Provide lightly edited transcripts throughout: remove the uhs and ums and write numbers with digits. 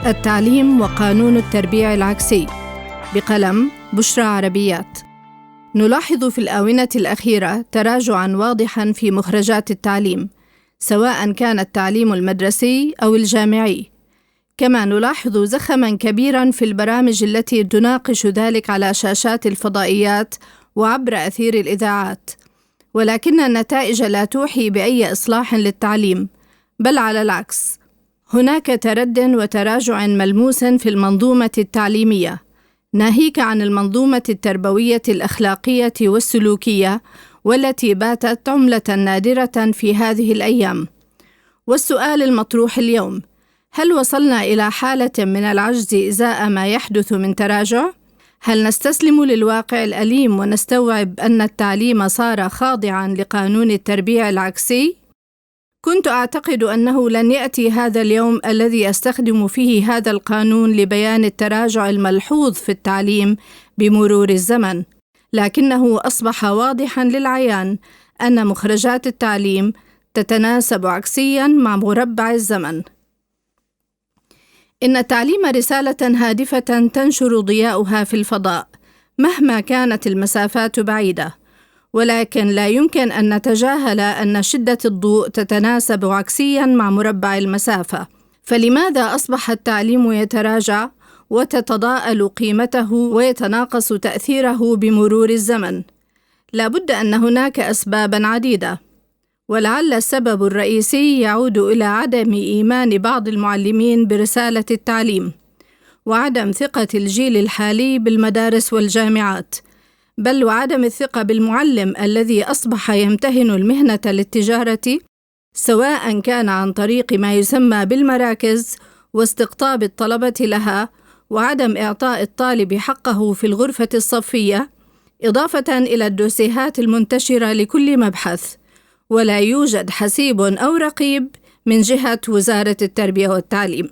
التعليم وقانون التربيع العكسي بقلم بشرى عربيات. نلاحظ في الآونة الأخيرة تراجعاً واضحاً في مخرجات التعليم، سواء كان التعليم المدرسي أو الجامعي. كما نلاحظ زخماً كبيراً في البرامج التي تناقش ذلك على شاشات الفضائيات وعبر أثير الإذاعات. ولكن النتائج لا توحي بأي إصلاح للتعليم، بل على العكس، هناك ترد وتراجع ملموس في المنظومة التعليمية، ناهيك عن المنظومة التربوية الأخلاقية والسلوكية، والتي باتت عملة نادرة في هذه الأيام. والسؤال المطروح اليوم: هل وصلنا إلى حالة من العجز إزاء ما يحدث من تراجع؟ هل نستسلم للواقع الأليم ونستوعب أن التعليم صار خاضعاً لقانون التربيع العكسي؟ كنت أعتقد أنه لن يأتي هذا اليوم الذي أستخدم فيه هذا القانون لبيان التراجع الملحوظ في التعليم بمرور الزمن، لكنه أصبح واضحاً للعيان أن مخرجات التعليم تتناسب عكسياً مع مربع الزمن. إن التعليم رسالة هادفة تنشر ضياؤها في الفضاء مهما كانت المسافات بعيدة، ولكن لا يمكن أن نتجاهل أن شدة الضوء تتناسب عكسياً مع مربع المسافة. فلماذا أصبح التعليم يتراجع وتتضاءل قيمته ويتناقص تأثيره بمرور الزمن؟ لا بد أن هناك أسباباً عديدة، ولعل السبب الرئيسي يعود إلى عدم إيمان بعض المعلمين برسالة التعليم، وعدم ثقة الجيل الحالي بالمدارس والجامعات، بل وعدم الثقة بالمعلم الذي أصبح يمتهن المهنة للتجارة، سواء كان عن طريق ما يسمى بالمراكز واستقطاب الطلبة لها، وعدم إعطاء الطالب حقه في الغرفة الصفية، إضافة إلى الدوسيهات المنتشرة لكل مبحث، ولا يوجد حسيب أو رقيب من جهة وزارة التربية والتعليم.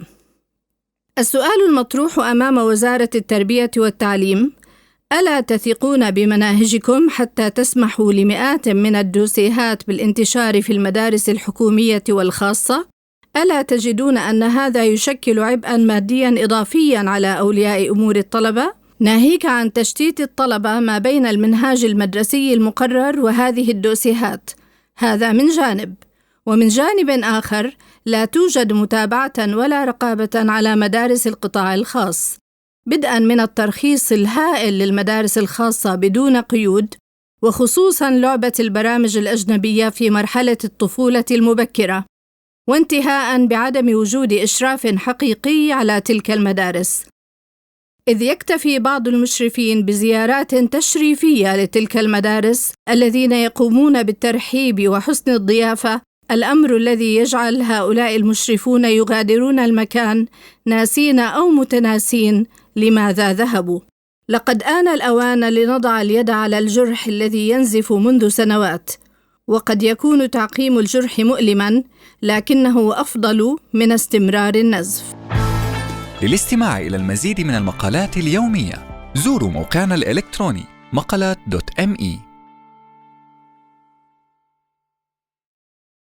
السؤال المطروح أمام وزارة التربية والتعليم: ألا تثقون بمناهجكم حتى تسمحوا لمئات من الدوسيهات بالانتشار في المدارس الحكومية والخاصة؟ ألا تجدون أن هذا يشكل عبئاً مادياً إضافياً على أولياء أمور الطلبة؟ ناهيك عن تشتيت الطلبة ما بين المنهاج المدرسي المقرر وهذه الدوسيهات، هذا من جانب. ومن جانب آخر، لا توجد متابعة ولا رقابة على مدارس القطاع الخاص، بدءاً من الترخيص الهائل للمدارس الخاصة بدون قيود، وخصوصاً لعبة البرامج الأجنبية في مرحلة الطفولة المبكرة، وانتهاءً بعدم وجود إشراف حقيقي على تلك المدارس، إذ يكتفي بعض المشرفين بزيارات تشريفية لتلك المدارس الذين يقومون بالترحيب وحسن الضيافة، الأمر الذي يجعل هؤلاء المشرفون يغادرون المكان ناسين أو متناسين لماذا ذهبوا. لقد آن الأوان لنضع اليد على الجرح الذي ينزف منذ سنوات، وقد يكون تعقيم الجرح مؤلماً، لكنه أفضل من استمرار النزف. للاستماع إلى المزيد من المقالات اليومية زوروا موقعنا الإلكتروني مقالات.me.